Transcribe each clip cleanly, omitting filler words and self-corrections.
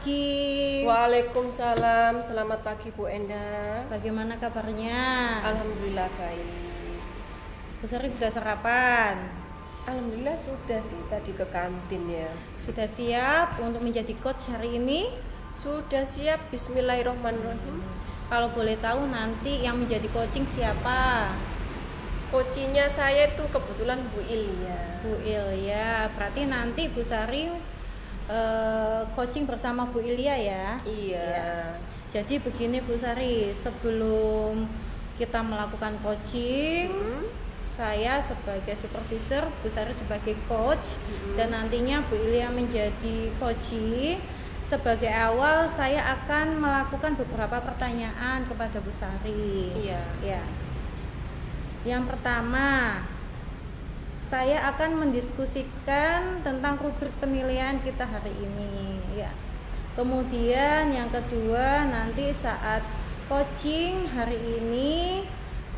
pagi. Waalaikumsalam, selamat pagi Bu Enda. Bagaimana kabarnya? Alhamdulillah baik. Bu Sari sudah sarapan? Alhamdulillah sudah sih, tadi ke kantin ya. Sudah siap untuk menjadi coach hari ini? Sudah siap, bismillahirrahmanirrahim. Kalau boleh tahu nanti yang menjadi coaching siapa? Coachingnya saya itu kebetulan Bu Ilya. Bu Ilya, berarti nanti Bu Sari coaching bersama Bu Ilya ya? Iya. Ya. Jadi begini Bu Sari, sebelum kita melakukan coaching, saya sebagai supervisor, Bu Sari sebagai coach, dan nantinya Bu Ilya menjadi coachee. Sebagai awal saya akan melakukan beberapa pertanyaan kepada Bu Sari. Iya. Ya. Yang pertama, saya akan mendiskusikan tentang rubrik penilaian kita hari ini ya. Kemudian yang kedua, nanti saat coaching hari ini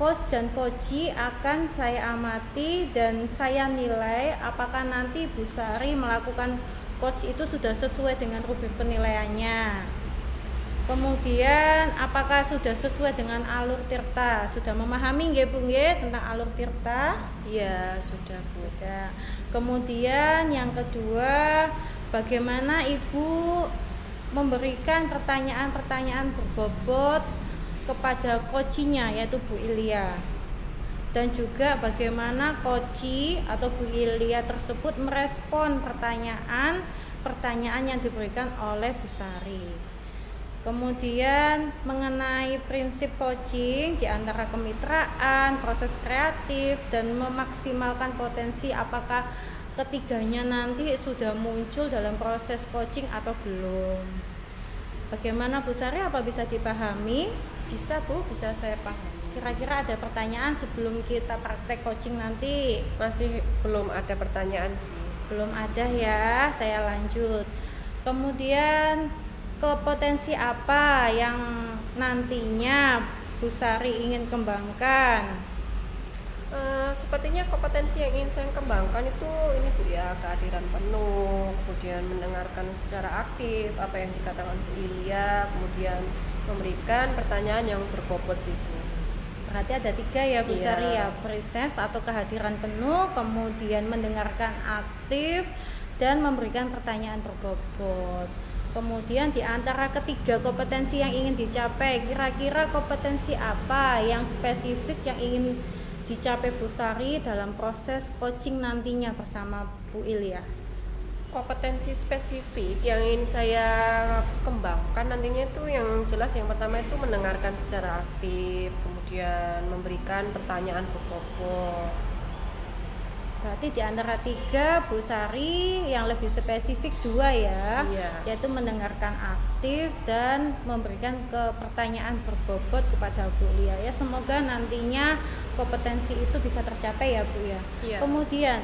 coach dan coachee akan saya amati dan saya nilai apakah nanti Bu Sari melakukan coach itu sudah sesuai dengan rubrik penilaiannya. Kemudian apakah sudah sesuai dengan alur tirta? Sudah memahami nggih Bu nggih tentang alur tirta? Iya, sudah Bu. Ya. Kemudian yang kedua, bagaimana Ibu memberikan pertanyaan-pertanyaan berbobot kepada coachee-nya yaitu Bu Ilya. Dan juga bagaimana coachee atau Bu Ilya tersebut merespon pertanyaan yang diberikan oleh Bu Sari. Kemudian mengenai prinsip coaching di antara kemitraan, proses kreatif, dan memaksimalkan potensi, apakah ketiganya nanti sudah muncul dalam proses coaching atau belum. Bagaimana Bu Sari, apa bisa dipahami? Bisa Bu, bisa saya pahami. Kira-kira ada pertanyaan sebelum kita praktek coaching nanti? Masih belum ada pertanyaan sih. Belum ada ya, saya lanjut. Kemudian kompetensi apa yang nantinya Bu Sari ingin kembangkan? Sepertinya kompetensi yang ingin saya kembangkan itu ini Bu ya, kehadiran penuh, kemudian mendengarkan secara aktif apa yang dikatakan Bu Ilya, kemudian memberikan pertanyaan yang berbobot sih Bu. Berarti ada 3 ya Bu Sari Iya. ya, presence atau kehadiran penuh, kemudian mendengarkan aktif dan memberikan pertanyaan berbobot. Kemudian di antara ketiga kompetensi yang ingin dicapai, kira-kira kompetensi apa yang spesifik yang ingin dicapai Bu Sari dalam proses coaching nantinya bersama Bu Ilya? Kompetensi spesifik yang ingin saya kembangkan nantinya itu yang jelas yang pertama itu mendengarkan secara aktif, kemudian memberikan pertanyaan berbobot. Berarti di antara 3 Bu Sari yang lebih spesifik 2 ya, Iya. yaitu mendengarkan aktif dan memberikan pertanyaan berbobot kepada Bu Ilya ya. Semoga nantinya kompetensi itu bisa tercapai ya Bu ya. Iya. Kemudian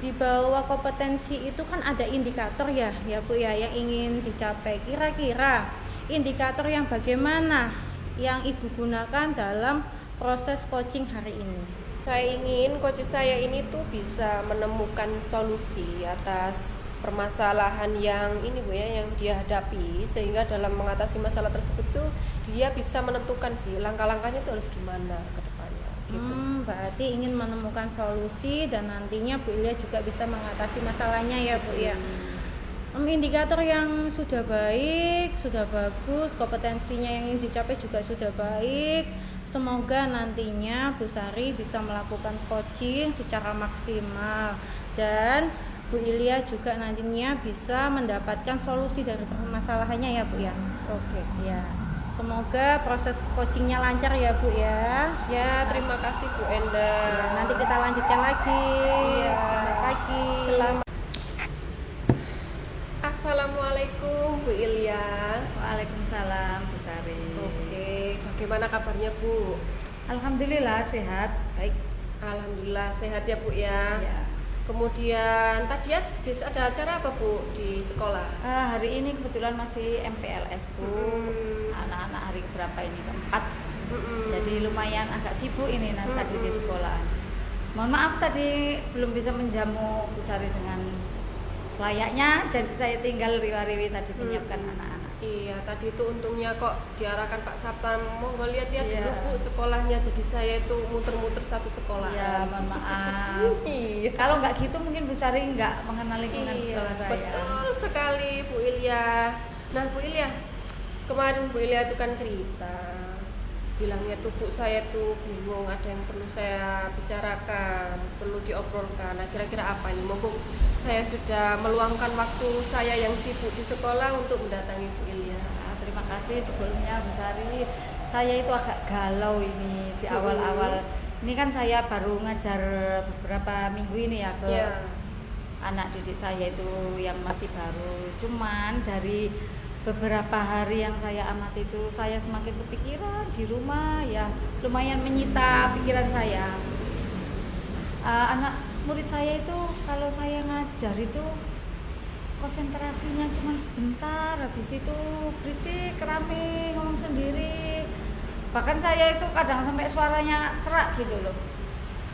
di bawah kompetensi itu kan ada indikator ya Bu ya yang ingin dicapai. Kira-kira indikator yang bagaimana yang Ibu gunakan dalam proses coaching hari ini? Saya ingin coach saya ini tuh bisa menemukan solusi atas permasalahan yang ini Bu ya, yang dia hadapi, sehingga dalam mengatasi masalah tersebut tuh dia bisa menentukan sih langkah-langkahnya tuh harus gimana ke depannya gitu. Berarti ingin menemukan solusi dan nantinya Bu Ilya juga bisa mengatasi masalahnya ya Bu ya. Indikator yang sudah baik, sudah bagus, kompetensinya yang ingin dicapai juga sudah baik. Semoga nantinya Bu Sari bisa melakukan coaching secara maksimal dan Bu Ilya juga nantinya bisa mendapatkan solusi dari permasalahannya ya Bu ya. Oke. Ya. Semoga proses coachingnya lancar ya Bu ya. Ya, terima kasih Bu Enda. Ya, nanti kita lanjutkan lagi. Iya. Selamat pagi. Selamat. Assalamualaikum Bu Ilya. Waalaikumsalam Bu Sari. Oke, bagaimana kabarnya Bu? Alhamdulillah sehat, baik. Alhamdulillah sehat ya Bu ya. Ya. Kemudian tadi habis ada acara apa Bu di sekolah? Hari ini kebetulan masih MPLS Bu. Anak-anak hari berapa ini keempat. Jadi lumayan agak sibuk ini tadi di sekolah. Mohon maaf tadi belum bisa menjamu Bu Sari dengan layaknya, jadi saya tinggal riwa-riwi tadi menyiapkan anak-anak. Iya, tadi itu untungnya kok diarahkan Pak Sapam, monggo lihat-lihat Iya. dulu Bu sekolahnya. Jadi saya itu muter-muter satu sekolah. Ya, mohon maaf. Iya. Kalau nggak gitu mungkin Bu Sari nggak mengenal lingkungan Iya, sekolah saya. betul sekali Bu Ilya. Nah Bu Ilya, kemarin Bu Ilya itu kan cerita, bilangnya tuh Bu saya tuh bingung, ada yang perlu saya bicarakan, perlu diobrolkan. Nah kira-kira apa nih? Mumpung saya sudah meluangkan waktu saya yang sibuk di sekolah untuk mendatangi Bu Ilya. Nah, terima kasih sebelumnya Bu Sari. Saya itu agak galau ini di awal-awal. Ini kan saya baru ngajar beberapa minggu ini ya ke Iya. anak didik saya itu yang masih baru. Cuman dari beberapa hari yang saya amati itu saya semakin kepikiran di rumah, ya lumayan menyita pikiran saya. Anak murid saya itu kalau saya ngajar itu konsentrasinya cuma sebentar, habis itu berisik, rame, ngomong sendiri. Bahkan saya itu kadang sampai suaranya serak gitu loh.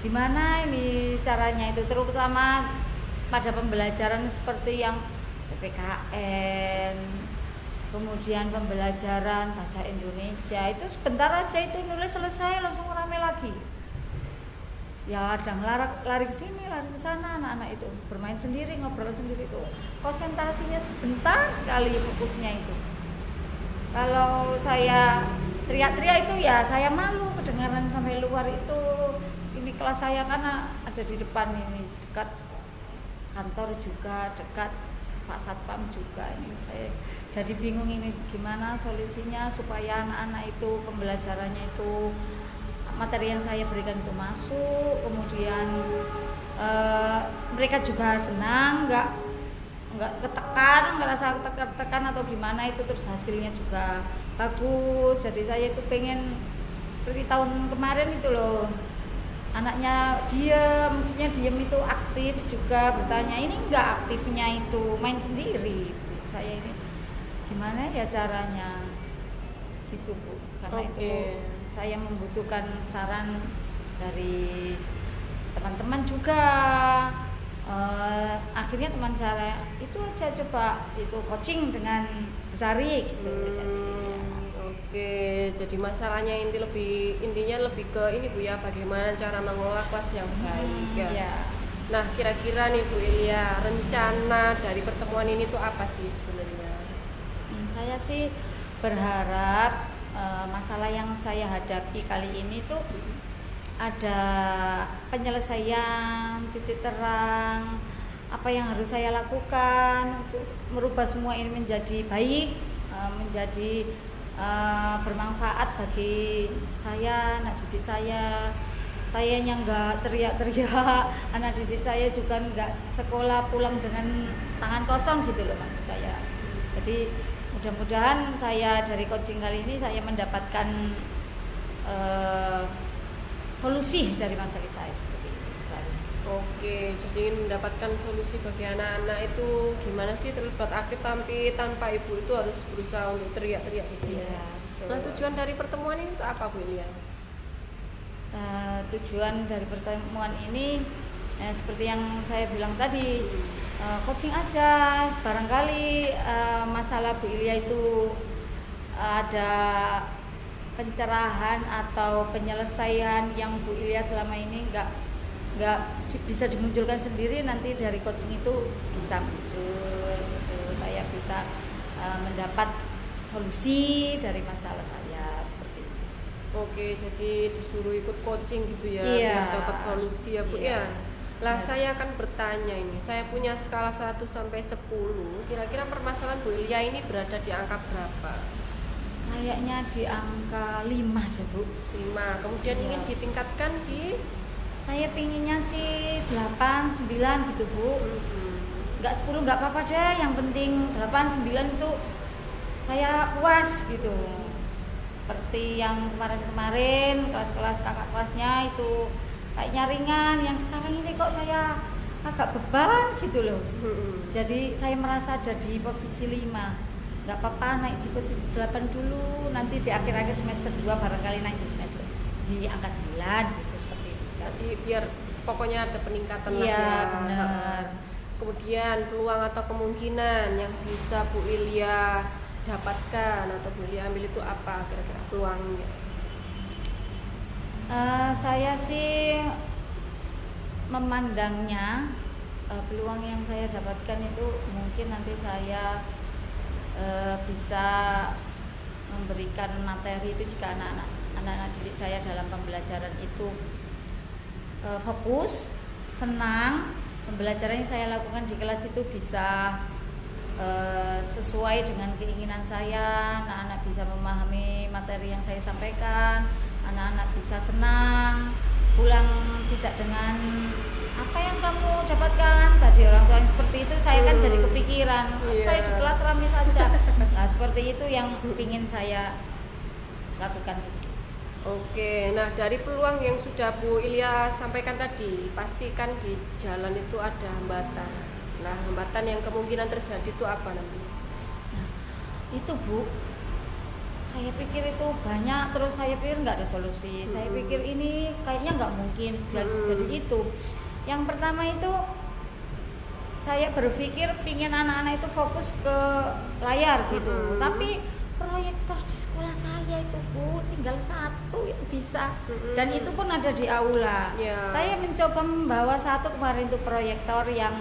Gimana ini caranya itu, terutama pada pembelajaran seperti yang PPKN, kemudian pembelajaran bahasa Indonesia, itu sebentar aja itu nulis selesai langsung rame lagi. Ya ada lari ke sini, lari ke sana, anak-anak itu bermain sendiri, ngobrol sendiri, itu konsentrasinya sebentar sekali, fokusnya itu. Kalau saya teriak-teriak itu ya saya malu kedengaran sampai luar itu. Ini kelas saya karena ada di depan ini, dekat kantor juga, dekat Pak Satpam juga. Ini saya jadi bingung ini gimana solusinya supaya anak-anak itu pembelajarannya itu, materi yang saya berikan itu masuk, kemudian mereka juga senang, nggak ketekan, ngerasa tekan atau gimana itu, terus hasilnya juga bagus. Jadi saya itu pengen seperti tahun kemarin itu loh, anaknya diam, maksudnya diam itu aktif juga bertanya. Ini nggak aktifnya itu main sendiri. Saya ini gimana ya caranya gitu Bu, karena itu saya membutuhkan saran dari teman-teman juga. Akhirnya teman saya itu aja coba itu coaching dengan Bu Sari gitu. Oke, jadi masalahnya intinya lebih ke ini Bu ya, bagaimana cara mengelola kelas yang baik ya. Ya. Nah kira-kira nih Bu Ilya, rencana dari pertemuan ini tuh apa sih sebenarnya? Saya sih berharap masalah yang saya hadapi kali ini tuh ada penyelesaian, titik terang, apa yang harus saya lakukan, merubah semua ini menjadi baik, menjadi bermanfaat bagi saya, anak didik saya. Sayanya nggak teriak-teriak, anak didik saya juga nggak sekolah pulang dengan tangan kosong gitu loh maksud saya. Jadi mudah-mudahan saya dari coaching kali ini saya mendapatkan solusi dari masalah saya seperti itu. Oke, jadi mendapatkan solusi bagi anak-anak itu gimana sih terlibat aktif tanpa ibu itu harus berusaha untuk teriak-teriak gitu ya. Nah tujuan dari pertemuan ini tuh apa Bu Ilya? Tujuan dari pertemuan ini seperti yang saya bilang tadi, coaching aja, barangkali masalah Bu Ilya itu ada pencerahan atau penyelesaian yang Bu Ilya selama ini nggak bisa dimunculkan sendiri, nanti dari coaching itu bisa muncul gitu. Saya bisa mendapat solusi dari masalah saya seperti itu. Oke, jadi disuruh ikut coaching gitu ya, Iya. biar dapat solusi ya Bu Iya. ya. Lah saya akan bertanya ini, saya punya skala 1 sampai 10, kira-kira permasalahan Bu Ilya ini berada di angka berapa? Kayaknya di angka 5 deh Bu. 5, kemudian ingin ditingkatkan di? Saya pinginnya sih 8, 9 gitu Bu. Nggak 10 nggak apa-apa deh, yang penting 8, 9 itu saya puas gitu. Seperti yang kemarin-kemarin kelas-kelas kakak kelasnya itu kayaknya ringan, yang sekarang ini kok saya agak beban gitu loh. Jadi saya merasa ada di posisi 5. Nggak apa-apa naik di posisi 8 dulu, nanti di akhir-akhir semester 2 barangkali naik di semester di angka 9 gitu, seperti itu. Jadi biar pokoknya ada peningkatan lah Iya, ya. benar. Kemudian peluang atau kemungkinan yang bisa Bu Ilya dapatkan atau Bu Ilia ambil itu apa kira-kira peluangnya? Saya sih memandangnya peluang yang saya dapatkan itu mungkin nanti saya bisa memberikan materi itu jika anak-anak didik saya dalam pembelajaran itu fokus, senang, pembelajaran yang saya lakukan di kelas itu bisa sesuai dengan keinginan saya, anak-anak bisa memahami materi yang saya sampaikan, anak-anak bisa senang, pulang tidak dengan apa yang kamu dapatkan tadi orang tua yang seperti itu, saya kan jadi kepikiran, saya di kelas rame saja. Nah seperti itu yang ingin saya lakukan. Oke, nah dari peluang yang sudah Bu Ilia sampaikan tadi, pastikan di jalan itu ada hambatan. Nah, hambatan yang kemungkinan terjadi itu apa nantinya? Nah, itu Bu, saya pikir itu banyak, terus saya pikir nggak ada solusi. Saya pikir ini kayaknya nggak mungkin jadi itu. Yang pertama itu saya berpikir pingin anak-anak itu fokus ke layar gitu, tapi proyektor di sekolah saya itu Bu tinggal satu yang bisa, dan itu pun ada di aula. Saya mencoba membawa satu kemarin itu proyektor yang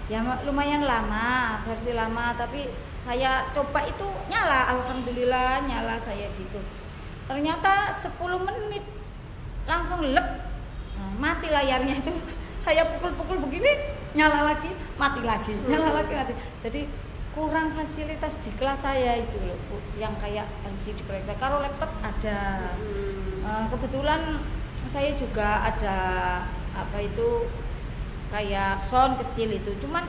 ya lumayan lama, versi lama, tapi saya coba itu nyala, alhamdulillah nyala saya gitu. Ternyata 10 menit langsung lep, mati layarnya itu. Saya pukul-pukul begini, nyala lagi, mati lagi, nyala lagi, mati. Jadi kurang fasilitas di kelas saya itu loh Bu, yang kayak LCD proyektor. Kalau laptop ada, kebetulan saya juga ada apa itu kayak sound kecil itu, cuman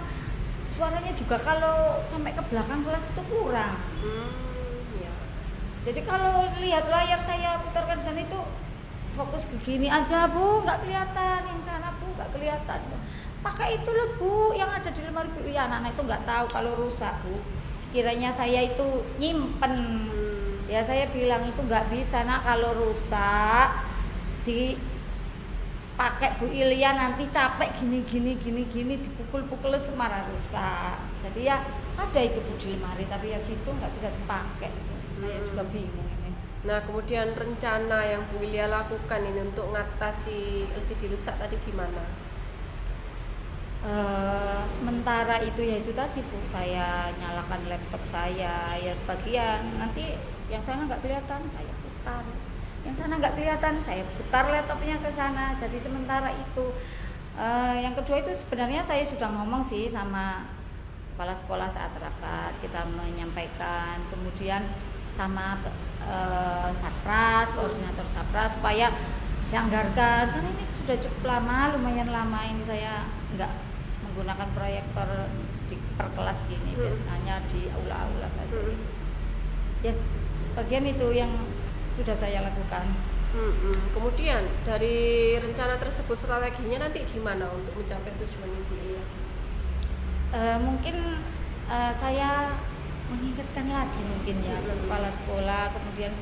suaranya juga kalau sampai ke belakang kelas itu kurang. Jadi kalau lihat layar saya putarkan di sana itu fokus ke gini aja Bu, nggak kelihatan, yang sana Bu nggak kelihatan. Pakai itu loh Bu, yang ada di lemari Bu. Ya anak-anak itu nggak tahu kalau rusak Bu. Kiranya saya itu nyimpen. Ya saya bilang itu nggak bisa nak, kalau rusak dipakai Bu Ilia nanti capek gini dipukul-pukul semarah rusak. Jadi ya ada itu Bu di lemari, tapi ya gitu nggak bisa dipakai. Saya juga bingung ini. Nah kemudian rencana yang Bu Ilia lakukan ini untuk ngatasi LCD rusak tadi gimana? Sementara itu ya itu tadi Bu, saya nyalakan laptop saya ya sebagian, nanti yang sana nggak kelihatan saya putar, yang sana nggak kelihatan saya putar laptopnya ke sana. Jadi sementara itu. Yang kedua itu sebenarnya saya sudah ngomong sih sama kepala sekolah saat rapat, kita menyampaikan, kemudian sama Satpras, koordinator Satpras, supaya dianggarkan, karena ini sudah cukup lama, lumayan lama ini saya nggak menggunakan proyektor di per kelas gini, biasanya di aula-aula saja. Ya bagian itu yang sudah saya lakukan. Kemudian dari rencana tersebut strateginya nanti gimana untuk mencapai tujuan Bu Ilia? Mungkin saya mengingatkan lagi mungkin ya ke kepala sekolah, kemudian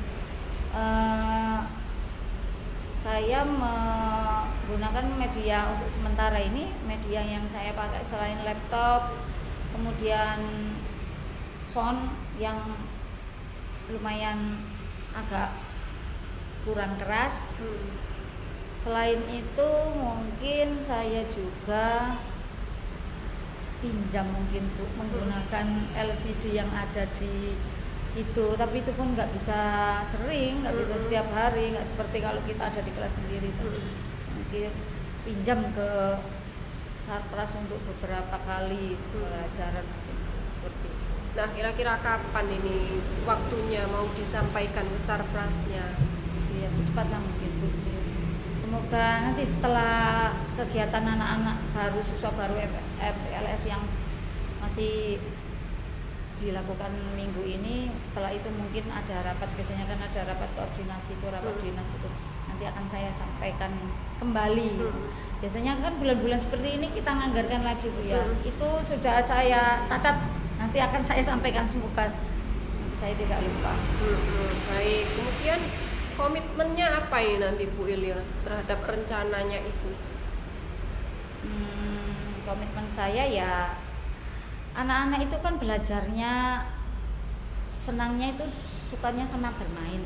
saya menggunakan media untuk sementara ini, media yang saya pakai selain laptop, kemudian sound yang lumayan agak kurang keras. Selain itu mungkin saya juga pinjam mungkin Bu, menggunakan LCD yang ada di itu, tapi itu pun nggak bisa sering, nggak bisa setiap hari, nggak seperti kalau kita ada di kelas sendiri. Mungkin pinjam ke Sarpras untuk beberapa kali pelajaran mungkin seperti itu. Nah kira-kira kapan ini waktunya mau disampaikan ke Sarprasnya? Ya secepatnya mungkin Bu. Semoga nanti setelah kegiatan anak-anak baru, siswa baru FPLS yang masih dilakukan minggu ini, setelah itu mungkin ada rapat, biasanya kan ada rapat koordinasi itu, rapat dinas itu nanti akan saya sampaikan kembali. Biasanya kan bulan-bulan seperti ini kita nganggarkan lagi Bu ya, itu sudah saya catat, nanti akan saya sampaikan, semoga nanti saya tidak lupa. Baik, kemudian komitmennya apa ini nanti Bu Ilia terhadap rencananya itu? Komitmen saya ya anak-anak itu kan belajarnya senangnya itu sukanya sama bermain.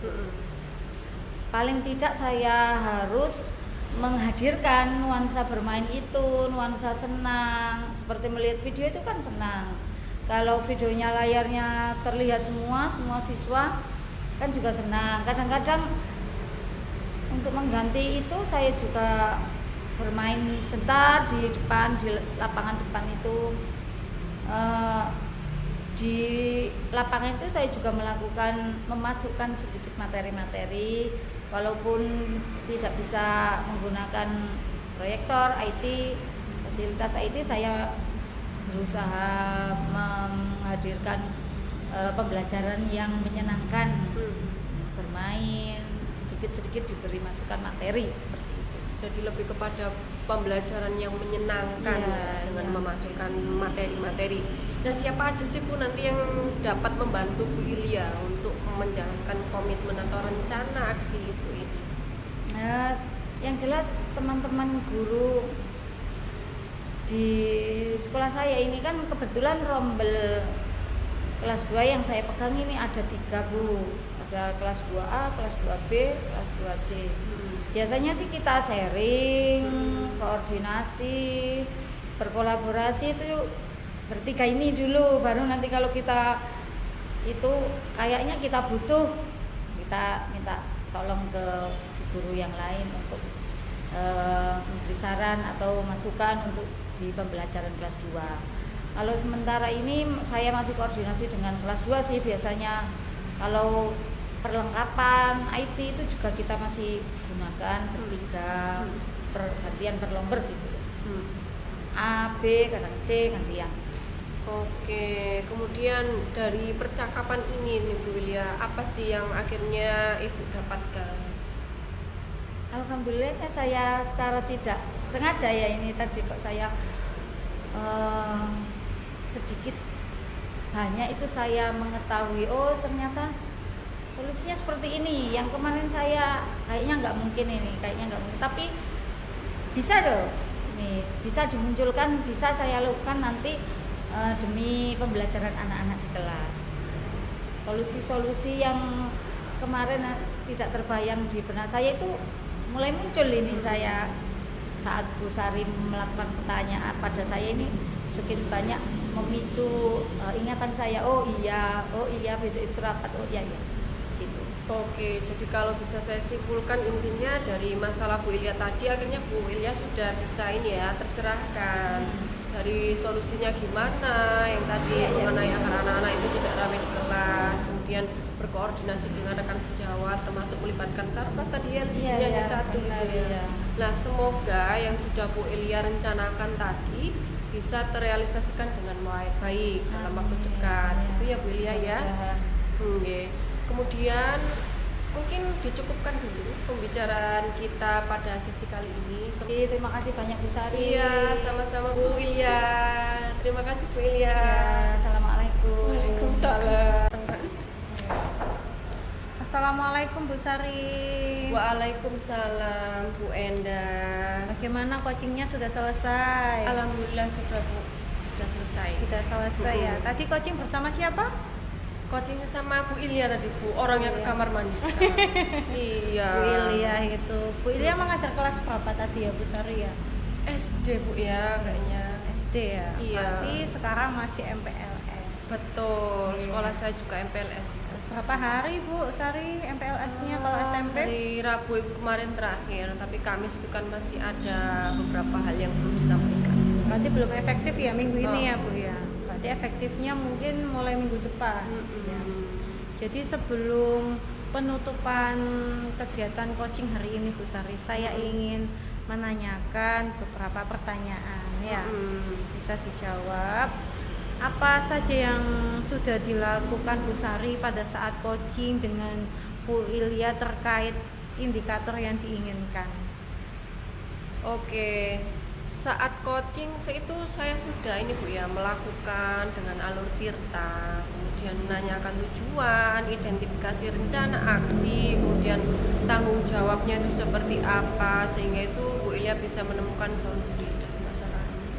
Paling tidak saya harus menghadirkan nuansa bermain itu, nuansa senang. Seperti melihat video itu kan senang. Kalau videonya layarnya terlihat semua siswa kan juga senang. Kadang-kadang untuk mengganti itu saya juga bermain sebentar di depan, di lapangan depan itu. Di lapangan itu saya juga memasukkan sedikit materi-materi, walaupun tidak bisa menggunakan proyektor IT, fasilitas IT, saya berusaha menghadirkan pembelajaran yang menyenangkan, bermain sedikit-sedikit diberi masukan materi seperti itu. Jadi lebih kepada pembelajaran yang menyenangkan dengan memasukkan materi-materi. Nah, siapa aja sih Bu nanti yang dapat membantu Bu Ilya untuk menjalankan komitmen atau rencana aksi Ibu ini? Yang jelas teman-teman guru di sekolah saya ini kan kebetulan rombel kelas 2 yang saya pegang ini ada 3 Bu. Ada kelas 2A, kelas 2B, kelas 2C. Biasanya sih kita sharing, koordinasi, berkolaborasi itu bertiga ini dulu, baru nanti kalau kita itu kayaknya kita butuh, kita minta tolong ke guru yang lain untuk memberi saran atau masukan untuk di pembelajaran kelas 2. Kalau sementara ini saya masih koordinasi dengan kelas 2 sih biasanya. Kalau perlengkapan IT itu juga kita masih gunakan bertiga, gantian berlomber gitu. A, B, kadang C gantian. Oke, kemudian dari percakapan ini nih Bu Ilya, apa sih yang akhirnya Ibu dapatkan? Alhamdulillah saya secara tidak sengaja ya ini tadi kok saya sedikit banyak itu saya mengetahui, oh ternyata solusinya seperti ini. Yang kemarin saya kayaknya nggak mungkin, tapi bisa loh, ini bisa dimunculkan, bisa saya lakukan nanti demi pembelajaran anak-anak di kelas. Solusi-solusi yang kemarin tidak terbayang di benak saya itu mulai muncul ini. Saya saat Bu Sari melakukan pertanyaan pada saya ini sekian banyak memicu ingatan saya, oh iya besok itu rapat, oh iya gitu. Oke, jadi kalau bisa saya simpulkan intinya dari masalah Bu Ilya tadi, akhirnya Bu Ilya sudah bisa ini ya tercerahkan dari solusinya gimana yang tadi mengenai agar anak-anak itu tidak ramai di kelas, kemudian berkoordinasi dengan rekan sejawat termasuk melibatkan Sarpas tadi LCD-nya satu gitu ya. Nah, semoga yang sudah Bu Ilya rencanakan tadi bisa terrealisasikan dengan baik dalam waktu dekat. Itu ya Bu Ilya ya. Kemudian mungkin dicukupkan dulu pembicaraan kita pada sesi kali ini. Terima kasih banyak Bu Sari. Iya, sama-sama Bu Ilya. Terima kasih Bu Ilya. Assalamualaikum. Waalaikumsalam. Assalamualaikum Bu Sari. Waalaikumsalam Bu Enda. Bagaimana coachingnya sudah selesai? Alhamdulillah sudah Bu, sudah selesai. Sudah selesai ya. Tadi coaching bersama siapa? Coachingnya sama Bu Ilya tadi Bu, orangnya ke kamar mandi sekarang. Iya. Bu Ilya itu. Bu Ilya mengajar kelas berapa tadi ya Bu Sari ya? SD Bu ya kayaknya. SD ya. Iya. Berarti sekarang masih MPLS. Betul. Sekolah saya juga MPLS. Berapa hari Bu Sari MPLS-nya kalau SMP? Hari Rabu kemarin terakhir, tapi Kamis itu kan masih ada beberapa hal yang perlu disampaikan. Berarti belum efektif ya minggu ini ya Bu ya? Berarti efektifnya mungkin mulai minggu depan ya. Jadi sebelum penutupan kegiatan coaching hari ini Bu Sari, saya ingin menanyakan beberapa pertanyaan ya. Bisa dijawab. Apa saja yang sudah dilakukan Bu Sari pada saat coaching dengan Bu Ilya terkait indikator yang diinginkan? Oke, saat coaching itu saya sudah ini Bu ya melakukan dengan alur tirta, kemudian menanyakan tujuan, identifikasi rencana aksi, kemudian tanggung jawabnya itu seperti apa, sehingga itu Bu Ilya bisa menemukan solusi dari masalah ini.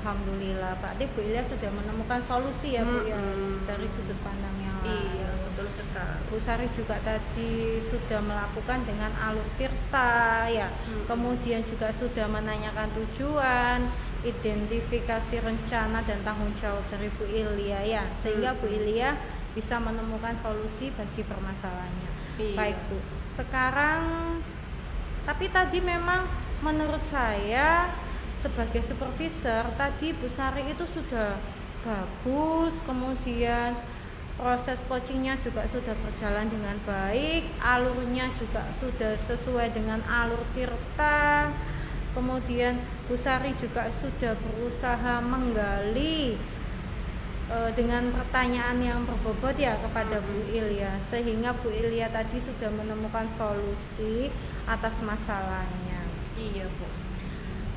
alhamdulillah berarti Bu Ilya sudah menemukan solusi ya Bu ya dari sudut pandang yang lain. Iya, betul sekali. Bu Sari juga tadi sudah melakukan dengan alur tirta ya. Kemudian juga sudah menanyakan tujuan, identifikasi rencana dan tanggung jawab dari Bu Ilya ya, sehingga Bu Ilya bisa menemukan solusi bagi permasalahannya. Iya. Baik Bu. Sekarang tapi tadi memang menurut saya sebagai supervisor tadi Bu Sari itu sudah bagus, kemudian proses coachingnya juga sudah berjalan dengan baik, alurnya juga sudah sesuai dengan alur tirta, kemudian Bu Sari juga sudah berusaha menggali dengan pertanyaan yang berbobot ya kepada Bu Ilya, sehingga Bu Ilya tadi sudah menemukan solusi atas masalahnya. Iya Bu.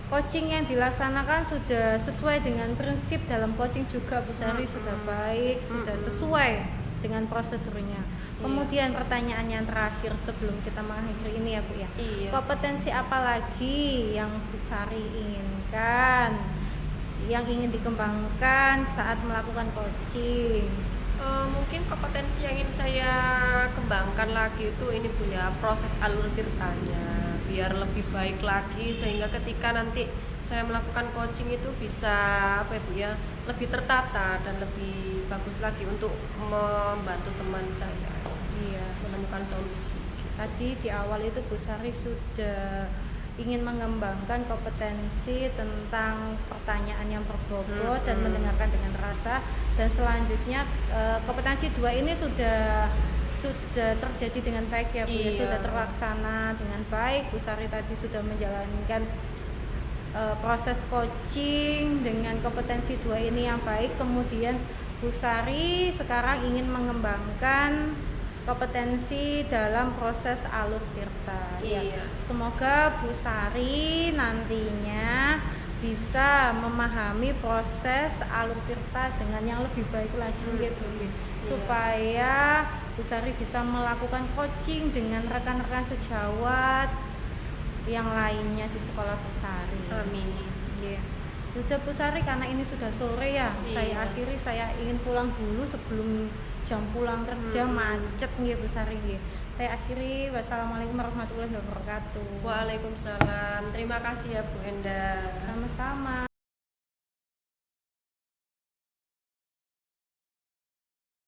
Coaching yang dilaksanakan sudah sesuai dengan prinsip dalam coaching juga Bu Sari, sudah baik, sudah sesuai dengan prosedurnya. Kemudian pertanyaan yang terakhir sebelum kita mengakhiri ini ya Bu ya. Iya. Kompetensi apa lagi yang Bu Sari inginkan, yang ingin dikembangkan saat melakukan coaching? Mungkin kompetensi yang ingin saya kembangkan lagi itu ini Bu ya, proses alur tirtanya biar lebih baik lagi, sehingga ketika nanti saya melakukan coaching itu bisa apa ya Bu ya, lebih tertata dan lebih bagus lagi untuk membantu teman saya menemukan solusi. Tadi di awal itu Bu Sari sudah ingin mengembangkan kompetensi tentang pertanyaan yang berbobot dan mendengarkan dengan rasa, dan selanjutnya kompetensi 2 ini sudah terjadi dengan baik ya Bu ya, sudah terlaksana dengan baik. Bu Sari tadi sudah menjalankan proses coaching dengan kompetensi 2 ini yang baik. Kemudian Bu Sari sekarang ingin mengembangkan kompetensi dalam proses alur tirta. Iya. Semoga Bu Sari nantinya bisa memahami proses alur tirta dengan yang lebih baik lagi gitu, supaya Bu Sari bisa melakukan coaching dengan rekan-rekan sejawat yang lainnya di sekolah Bu Sari. Amin. Yeah. Sudah Bu Sari, karena ini sudah sore ya, saya akhiri, saya ingin pulang dulu sebelum jam pulang kerja macet nggih Bu Sari nggih. Saya akhiri, wassalamualaikum warahmatullahi wabarakatuh. Waalaikumsalam. Terima kasih ya Bu Enda. Sama-sama.